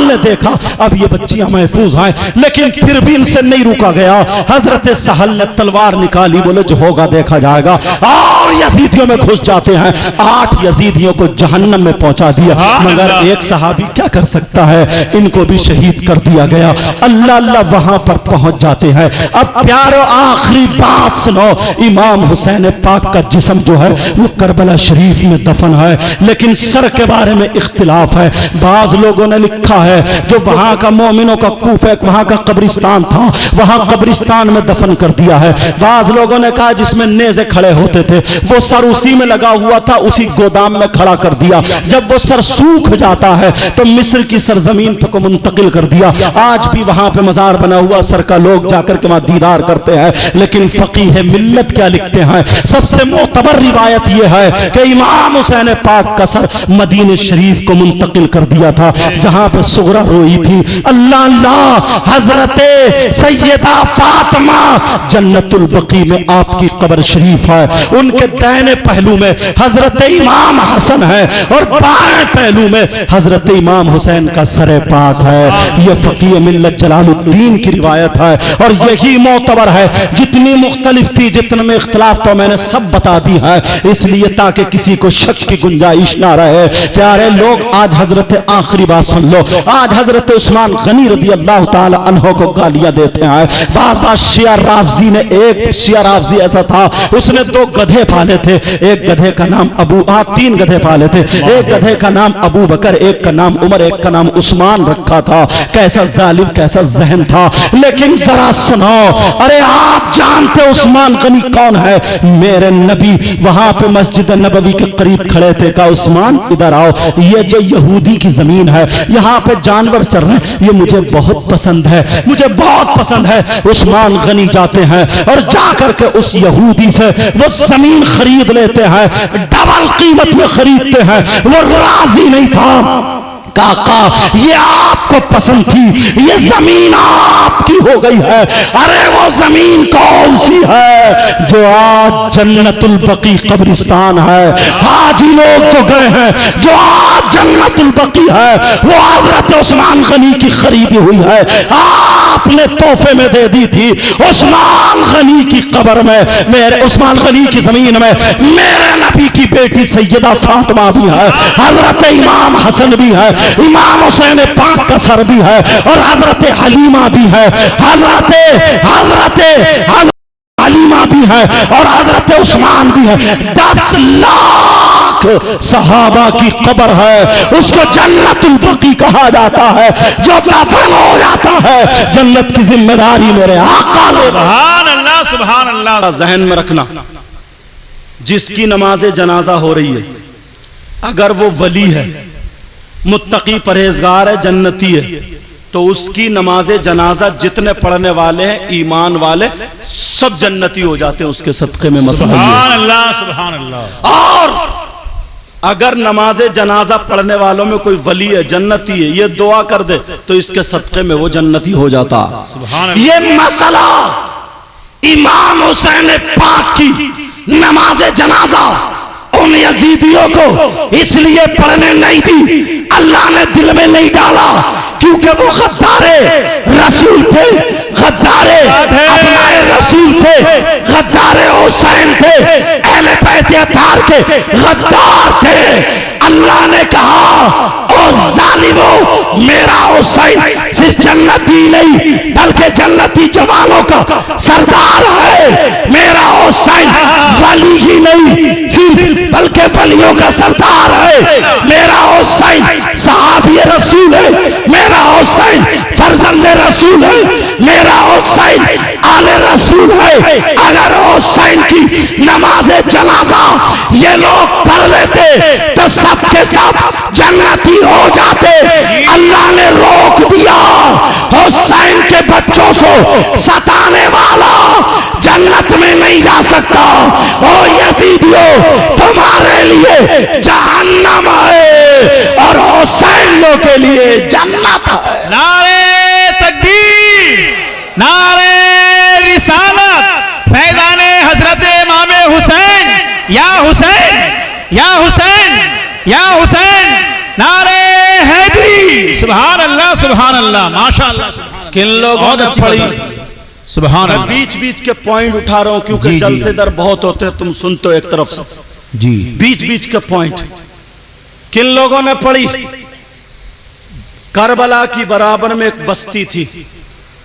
ने देखा अब ये बच्चियां महफूज हैं, लेकिन फिर भी इनसे नहीं रुका गया। हजरत सहल ने तलवार निकाली, बोले जो होगा देखा जाएगा, और यजीदियों में घुस जाते हैं। 8 यजीदियों को जहन्नम में पहुंचा दिया, मगर एक सहाबी क्या कर सकता है, इनको भी शहीद कर दिया गया। अल्लाह अल्लाह वहां पर पहुंच जाते हैं। अब प्यारो आखिरी बात सुनो, इमाम हुसैन पाक का जिस्म जो है वो करबला शरीफ में दफन है, लेकिन सर के बारे में इख्तिलाफ है। बाज लोगों ने लिखा है जो वहां का मोमिनों का कूफा, वहां का कब्रिस्तान था, वहां कब्रिस्तान में दफन कर दिया है। बाज लोगों ने कहा जिसमें नेज़े खड़े होते थे वो सर उसी में लगा हुआ था, उसी गोदाम में खड़ा कर दिया। जब वो सर सूख जाता है तो मिस्र की सरजमीन को मुंतकिल कर दिया। आज भी वहां पे मजार बना हुआ सर का, लोग जाकर के वहां दीदार करते हैं। लेकिन फकीह मिल्लत क्या लिखते हैं, सबसे मोतबर रिवायत यह है कि इमाम हुसैन पाक का सर मदीने शरीफ को मुंतकिल कर दिया था, जहां पे सुगरा रोई थी। अल्लाह अल्लाह, हजरते सैयदा फातिमा जन्नतुल बकी में आपकी कब्र शरीफ है, उनके दाहिने पहलू में हजरत इमाम हसन है और बाएं पहलू में हजरत इमाम हुसैन का सरे पाक है। यह फकीह मिल्लत जलालुद्दीन की रिवायत है और यही मोतबर है। जितनी मुख्तलिफ थी, जितने में इख्तिलाफ तो मैंने सब बता दी है, इसलिए ताकि किसी को शक की गुंजाइश ना रहे। प्यारे लोग, आज हजरत आखिरी बात सुन लो, आज हजरत उस्मान गनी रदी अल्लाह ताला अन्हो को गालियां देते हैं। बाज शिया राफजी ने, एक शिया राफजी ऐसा था, उसने 2 गधे पाले थे। एक गधे का नाम 3 गधे पाले थे। एक गधे का नाम अबू बकर, एक का नाम उमर, एक का नाम उस्मान रखा था। कैसा जालिम, कैसा जहन था। लेकिन जरा सुनो, अरे आप जानते उस्मान गनी कौन है? मेरे नबी वहां पे मस्जिद नबवी के करीब खड़े थे, कहा उस्मान इधर आओ, ये जो यहूदी की जमीन है, यहाँ पे जानवर चल रहे हैं, ये मुझे बहुत पसंद है, मुझे बहुत पसंद है। उस्मान गनी जाते हैं और जाकर के उस यहूदी से वो जमीन खरीद लेते हैं, डबल कीमत में खरीदते हैं। वो राजी नहीं था, काका ये आपको पसंद थी, ये जमीन आपकी हो गई है। अरे वो जमीन कौन सी है? जो आज जन्नतुल बकी कब्रिस्तान है। हाजी लोग जो गए हैं, जो आज जन्नतुल बकी है, वो हजरत उस्मान गनी की खरीदी हुई है, आपने तोहफे में दे दी थी। उस्मान गनी की कब्र में, मेरे उस्मान गनी की जमीन में मेरे नबी की बेटी सैयदा फातिमा भी है, हजरत इमाम हसन भी है, इमाम हुसैन पाक का सर भी है, और हजरत हलीमा भी है, हजरत हलीमा भी है, और हजरत उस्मान भी है। 10 लाख सहाबा की कब्र है, उसको जन्नतुल बकी कहा जाता है। जो दफन हो जाता है, जन्नत की जिम्मेदारी मेरे आका ने। सुभान अल्लाह, सुभान अल्लाह। जहन में रखना, जिसकी नमाज जनाजा हो रही है, अगर वो वली है, मुत्तकी परहेजगार है, जन्नती है, तो उसकी नमाज जनाजा जितने पढ़ने वाले हैं ईमान वाले सब जन्नती हो जाते हैं उसके सदक़े में। सुभान अल्लाह, सुभान अल्लाह। और अगर नमाज जनाजा पढ़ने वालों में कोई वली है, जन्नती है, ये दुआ कर दे तो इसके सदक़े में वो जन्नती हो जाता। सुभान अल्लाह। ये मसला इमाम हुसैन पाक की नमाज जनाजा उन यजीदियों को इसलिए पढ़ने नहीं दी, अल्लाह ने दिल में नहीं डाला, क्योंकि वो गद्दारे रसूल थे, गद्दारे अपनाए रसूल थे, गद्दारे हुसैन थे, अहले बैत अतार के गद्दार थे। अल्लाह ने कहा ओ जालिमो, मेरा हुसैन सिर्फ जन्नती नहीं बल्कि जन्नती जवानों का सरदार है। मेरा हुसैन वली ही नहीं सिर्फ बल्कि वलियों का सरदार है। मेरा हुसैन सहाबी रसूल है, मेरा हुसैन फर्जंद रसूल है, मेरा हुसैन आले रसूल है। अगर हुसैन की नमाज जनाजा ये लोग पढ़ लेते तो सबके सब जन्नती हो जाते। अल्लाह ने रोक दिया, हुसैन के बच्चों को सताने वाला जन्नत में नहीं जा सकता। ओ यजीदियों, तुम्हारे लिए जहन्नम है और हुसैनियों के लिए जन्नत है। नारे तकबीर, नारे रिसालत, फैज़ाने हजरत इमाम हुसैन, या हुसैन, या हुसैन, या हुसैन, नारे हैदरी। सुभान अल्लाह, सुभान अल्लाह, माशाअल्लाह, सुभान अल्लाह। किन लोगों बहुत ने अच्छी पढ़ी? बात। सुभान मैं अल्लाह। बीच बीच के पॉइंट उठा रहा हूं क्योंकि जी, जी। जलसे दर बहुत होते हैं, तुम सुनते हो एक तरफ से, जी बीच बीच के पॉइंट। किन लोगों ने पढ़ी? करबला की बराबर में एक बस्ती थी,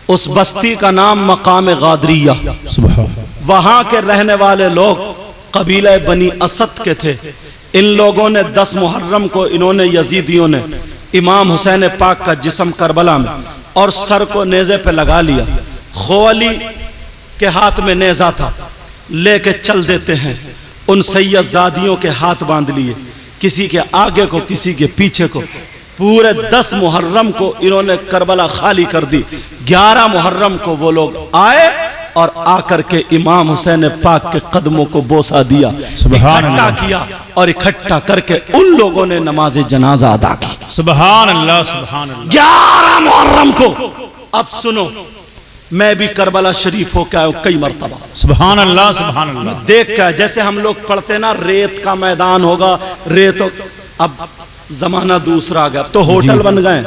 उस बस्ती का नाम मकाम गादरिया। सुभान वहां के रहने वाले लोग कबीला बनी असद के थे। इन लोगों ने 10 मुहर्रम को इन्होंने यजीदियों ने इमाम हुसैन पाक का जिस्म करबला में और सर को नेज़े पे लगा लिया। खोली के हाथ में नेज़ा था, लेके चल देते हैं। उन सैयदजादियों के हाथ बांध लिए, किसी के आगे को किसी के पीछे को। पूरे 10 मुहर्रम को इन्होंने करबला खाली कर दी। 11 मुहर्रम को वो लोग आए और आकर के इमाम हुसैन पाक के कदमों को बोसा दिया, सुभान इकट्ठा अल्लाह। किया और इकट्ठा करके उन लोगों ने नमाज जनाजा अदा की। सुभान अल्लाह, सुभान अल्लाह। 11 मुहर्रम को। अब सुनो, मैं भी करबला शरीफ होकर आया हूं कई मरतबा। सुभान अल्लाह, सुभान अल्लाह। देख कर जैसे हम लोग पढ़ते ना, रेत का मैदान होगा, रेत। अब जमाना दूसरा आ गया, तो होटल बन गए,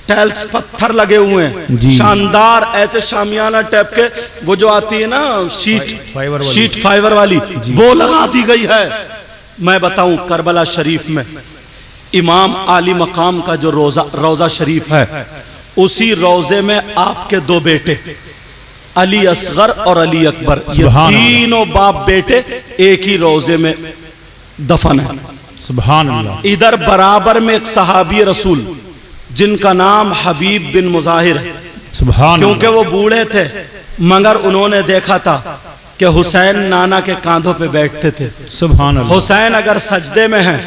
टाइल्स पत्थर लगे हुए हैं, जी। शानदार ऐसे शामियाना टाइप के, वो जो आती है ना फाइबर वाली। शीट फाइबर वाली, वो लगा दी गई है। मैं बताऊं, करबला शरीफ में इमाम आली मकाम का जो रोजा शरीफ है, उसी रोजे में आपके 2 बेटे अली असगर और अली अकबर, ये सुभान अल्लाह। तीनों बाप बेटे एक ही रोजे में दफन है। सुभान अल्लाह। इधर बराबर में एक सहाबी रसूल जिनका नाम हबीब बिन मुजाहिर है, सुभान क्योंकि वो बूढ़े थे, मगर उन्होंने देखा था कि हुसैन नाना के कांधों पे बैठते थे। सुभान अल्लाह। हुसैन अगर सजदे में है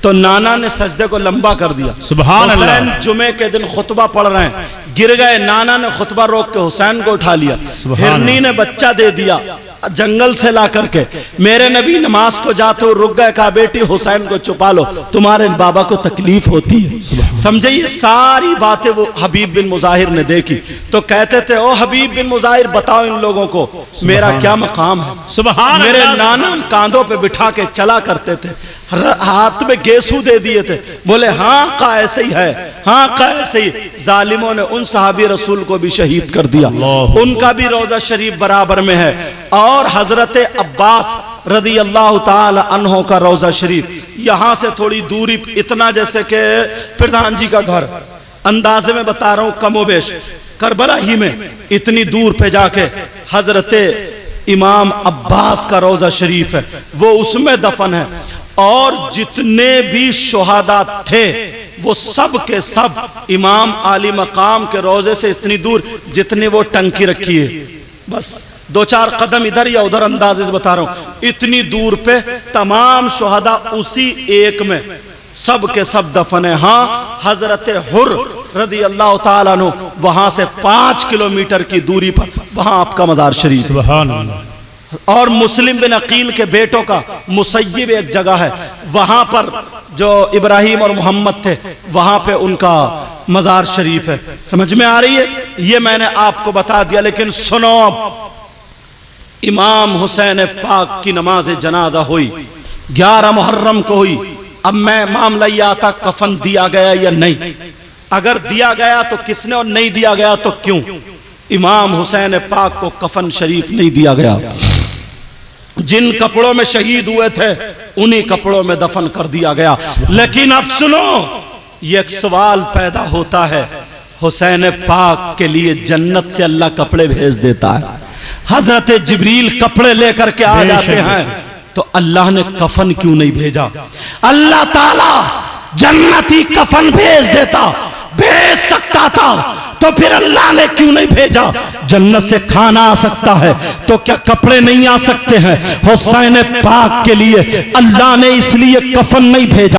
तो नाना ने सजदे को लंबा कर दिया। सुभान अल्लाह। हुसैन जुमे के दिन खुतबा पढ़ रहे हैं, गिर गए, नाना ने खुतबा रोक के हुसैन को उठा लिया। सुभान हिरनी ने बच्चा दे दिया जंगल से ला करके। मेरे नबी नमाज को जाते हुए रुक गए, कहा बेटी हुसैन को छुपा लो, तुम्हारे बाबा को तकलीफ होती है। समझे, ये सारी बातें वो हबीब बिन मुजाहिर ने देखी, तो कहते थे, ओ हबीब बिन मुजाहिर, बताओ इन लोगों को मेरा क्या मकाम है। सुभान मेरे अल्लाह। नाना कांधों पे बिठा के चला करते थे, हाथ में गेसू दे दिए थे। बोले हाँ का ऐसे ही है, हाँ का ऐसे ही। जालिमों ने उन सहाबी रसूल को भी शहीद कर दिया। उनका भी रोजा शरीफ बराबर में है। और हजरत अब्बास रदी अल्लाह ताला अन्हो का रोजा शरीफ यहां से थोड़ी दूरी, इतना जैसे कि प्रधान जी का घर, अंदाजे में बता रहा हूं, कमोबेश करबला ही में इतनी दूर पे जाके हजरत इमाम अब्बास का रोजा शरीफ है, वो उसमें दफन है। और जितने भी शुहादा थे वो सब के सब इमाम आली मकाम के रोजे से इतनी दूर, जितनी वो टंकी रखी है, बस 2-4 कदम इधर या उधर, अंदाजे से बता रहा हूं, इतनी दूर पे तमाम शुहादा उसी एक में सब के सब दफन है। हाँ, हजरत हुर रदी अल्लाह ताला अन्हु वहां से 5 किलोमीटर की दूरी पर वहां आपका मजार शरीफ। सुभान अल्लाह। और मुस्लिम बिन अकील के बेटों का मुसय्यब एक जगह है, वहां पर जो इब्राहिम और मोहम्मद थे, वहां पे उनका मजार शरीफ है। समझ में आ रही है? ये मैंने आपको बता दिया, लेकिन सुनो, अब इमाम हुसैन पाक की नमाज जनाजा हुई, 11 मुहर्रम को हुई। अब मैं मामला ये आता, कफन दिया गया या नहीं? अगर दिया गया तो किसने, और नहीं दिया गया तो क्यों? इमाम हुसैन पाक को कफन शरीफ नहीं दिया गया। जिन कपड़ों में शहीद हुए थे उन्हीं कपड़ों में दफन कर दिया गया। लेकिन अब सुनो, ये एक सवाल पैदा होता है, हुसैन पाक के लिए जन्नत से अल्लाह कपड़े भेज देता है, हजरत जिब्रील कपड़े लेकर के आ जाते हैं, तो अल्लाह ने कफन क्यों नहीं भेजा? अल्लाह ताला जन्नती कफन भेज देता, भेज सकता था, तो फिर अल्लाह ने क्यों नहीं भेजा? जन्नत से खाना आ सकता है तो क्या कपड़े नहीं आ सकते हैं? हुसैन पाक के लिए अल्लाह ने इसलिए कफन नहीं भेजा।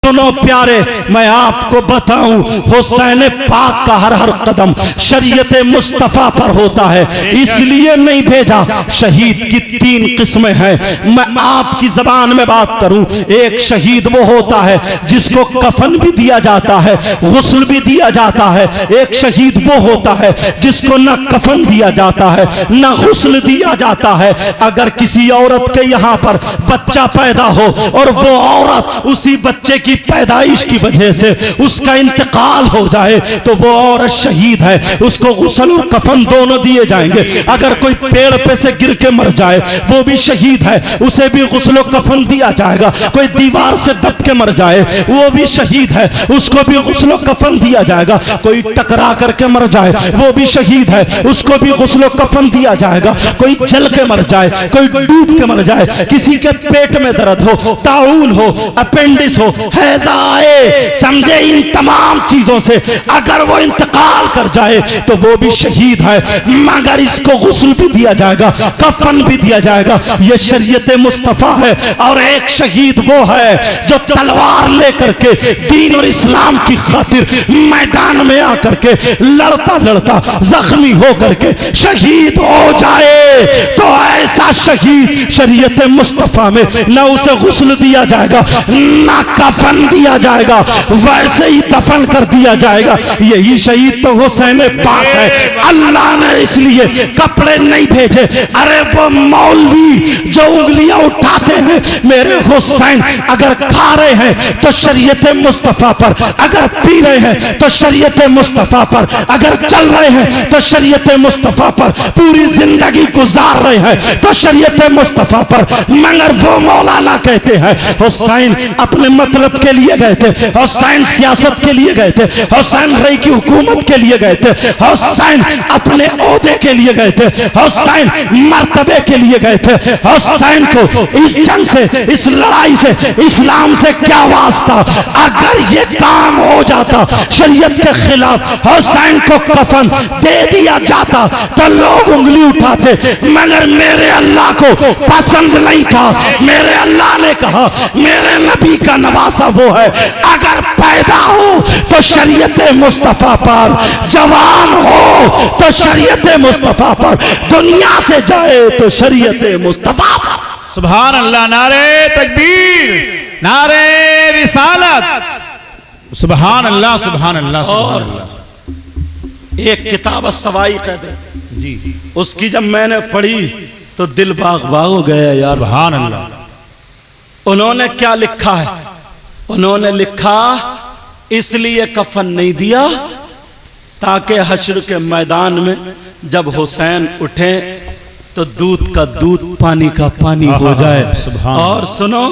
सुनो प्यारे, मैं आपको बताऊं, हुसैन पाक का हर हर कदम शरीयत मुस्तफा पर होता है, इसलिए नहीं भेजा। शहीद की 3 किस्में हैं, मैं आपकी जबान में बात करूं। एक शहीद वो होता है जिसको कफन भी दिया जाता है, गुस्ल भी दिया जाता है। एक शहीद वो होता है जिसको न कफन दिया जाता है न गुस्ल दिया जाता है। अगर किसी औरत के यहाँ पर बच्चा पैदा हो और वो औरत उसी बच्चे की पैदाइश की वजह से उसका इंतकाल हो जाए तो वो औरत शहीद है, उसको गुस्ल और कफन दोनों दिए जाएंगे। अगर कोई पेड़ पे से गिर के मर जाए वो भी शहीद है, उसे भी गुस्ल और कफन दिया जाएगा। कोई दीवार से दब के मर जाए वो भी शहीद है, उसको भी गुस्ल और कफन दिया जाएगा। कोई टकरा करके मर जाए वो भी शहीद है, उसको भी गुस्ल और कफन दिया जाएगा। कोई जल के मर जाए, कोई डूब के मर जाए, किसी के पेट में दर्द हो, ताउन हो, अपेंडिस हो, हैजा आए, समझे, इन तमाम चीजों से अगर वो इंतकाल कर जाए तो वो भी शहीद है, मगर इसको गुस्ल भी दिया जाएगा, कफन भी दिया जाएगा। ये शरीयत मुस्तफा है। और एक शहीद वो है जो तलवार लेकर के दीन और इस्लाम की खातिर मैदान में आकर के लड़ता लड़ता जख्मी होकर के शहीद हो जाए तो ऐसा शहीद शरीयत मुस्तफा में न उसे गुस्ल दिया जाएगा ना कफन दिया जाएगा, वैसे ही दफन कर दिया जाएगा। यही शहीद तो हुसैन पाक है। अल्लाह ने इसलिए कपड़े नहीं भेजे। अरे वो मौलवी जो उंगलियां उठाते हैं मेरे हुसैन अगर खा रहे हैं तो शरीयत मुस्तफा पर, अगर पी रहे हैं तो शरीयत मुस्तफा पर, अगर चल रहे हैं तो शरीयत मुस्तफा पर, पूरी जिंदगी गुजार रहे हैं तो शरीयत मुस्तफा पर, मगर वो मौलाना कहते हैं हुसैन अपने मतलब के लिए गए थे, हुसैन सियासत के लिए गए थे, हुसैन रई की हुकूमत के लिए गए थे, हुसैन अपने ओहदे के लिए गए थे, हुसैन मर्तबे के लिए गए थे। हुसैन को इस जंग से, इस लड़ाई से, इस्लाम से क्या वास्ता? अगर ये काम हो जाता शरीयत के खिलाफ, हुसैन को कफन दे दिया जाता तो लोग उंगली उठाते, मगर मेरे अल्लाह को पसंद नहीं था। मेरे अल्लाह ने कहा मेरे नबी का नवासा वो है अगर पैदा हो तो शरीयत मुस्तफा पर, जवान हो तो शरीयत मुस्तफा पर, दुनिया से जाए तो शरीयत मुस्तफा पर। सुभान अल्लाह, नारे तकबीर, नारे रिसालत, सुभान अल्लाह, सुभान अल्लाह, सुभान अल्लाह। एक किताब सवाई कहते जी, उसकी जब मैंने पढ़ी तो दिल बाग बाग हो गया यार। सुभान अल्लाह। उन्होंने क्या लिखा है? उन्होंने लिखा इसलिए कफन नहीं दिया ताकि हश्र के मैदान में जब हुसैन उठे तो दूध का दूध, पानी का पानी हो जाए। और सुनो,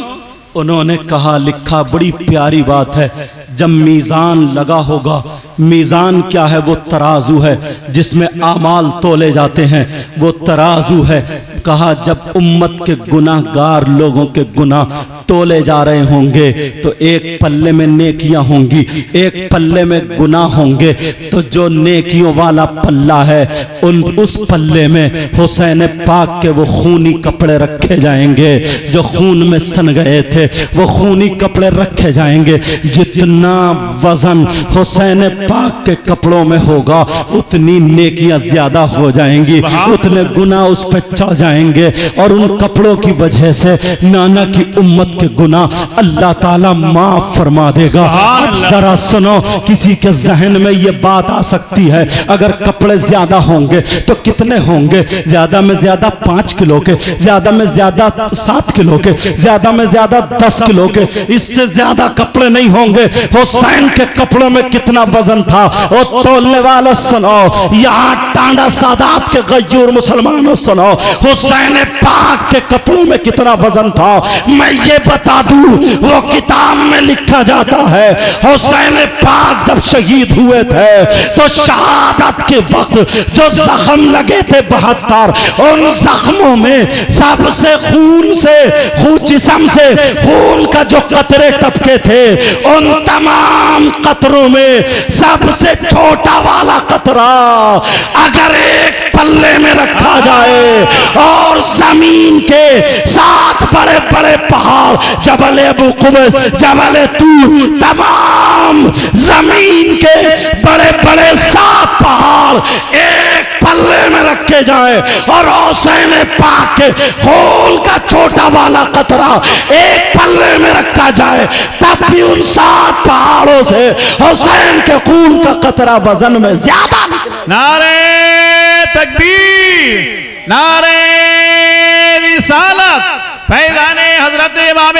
उन्होंने कहा, लिखा, बड़ी प्यारी बात है, जब मीज़ान लगा होगा, मीज़ान क्या है? वो तराजू है जिसमें आमाल तोले जाते हैं, वो तराजू है। कहा जब उम्मत के गुनाहगार लोगों के गुनाह तोले जा रहे होंगे तो एक पल्ले में नेकियां होंगी, एक पल्ले में गुनाह होंगे, तो जो नेकियों वाला पल्ला है उस पल्ले में हुसैन पाक के वो खूनी कपड़े रखे जाएंगे, जो खून में सन गए थे वो खूनी कपड़े रखे जाएंगे। जितना वजन हुसैन पाक के कपड़ों में होगा उतनी नेकियां ज्यादा हो जाएंगी, उतने गुनाह उस पर चढ़ जाएंगे, और उन कपड़ों की वजह से नाना की उम्मत के गुनाह अल्लाह ताला माफ फरमा देगा। अब जरा सुनो, किसी के जहन में ये बात आ सकती है अगर कपड़े ज्यादा होंगे तो कितने होंगे? ज्यादा में ज्यादा 5 किलो के, ज्यादा में ज्यादा 7 किलो के, ज्यादा में ज्यादा 10 किलो के, इससे ज्यादा कपड़े नहीं होंगे। हुसैन के कपड़ों में कितना वजन था वो तोलने वालों सुनो, यहाँ टांडा सादात के गयूर मुसलमानों सुनो, हुसैन पाक के कपड़ों में कितना वजन था मैं ये बता दूं। वो किताब में लिखा जाता है हुसैन पाक जब शहीद हुए थे तो शहादत के वक्त जो जख्म लगे थे 72, उन जख्मों में सबसे खून जिस्म से खून का जो कतरे टपके थे उन तमाम कतरों में सबसे छोटा वाला कतरा अगर एक पल्ले में रखा जाए और जमीन के 7 बड़े बड़े पहाड़, जबल अबू कुबैस, जबल तूर, तमाम जमीन के बड़े बड़े 7 पहाड़ एक पल्ले में रखे जाए और हुसैन पाक के खून का छोटा वाला कतरा एक पल्ले में रखा जाए, तब भी उन 7 पहाड़ों से हुसैन के खून का कतरा वजन में ज्यादा निकले। नारे तकबीर, नारे रिसालत, फैज़ाने हजरत इमाम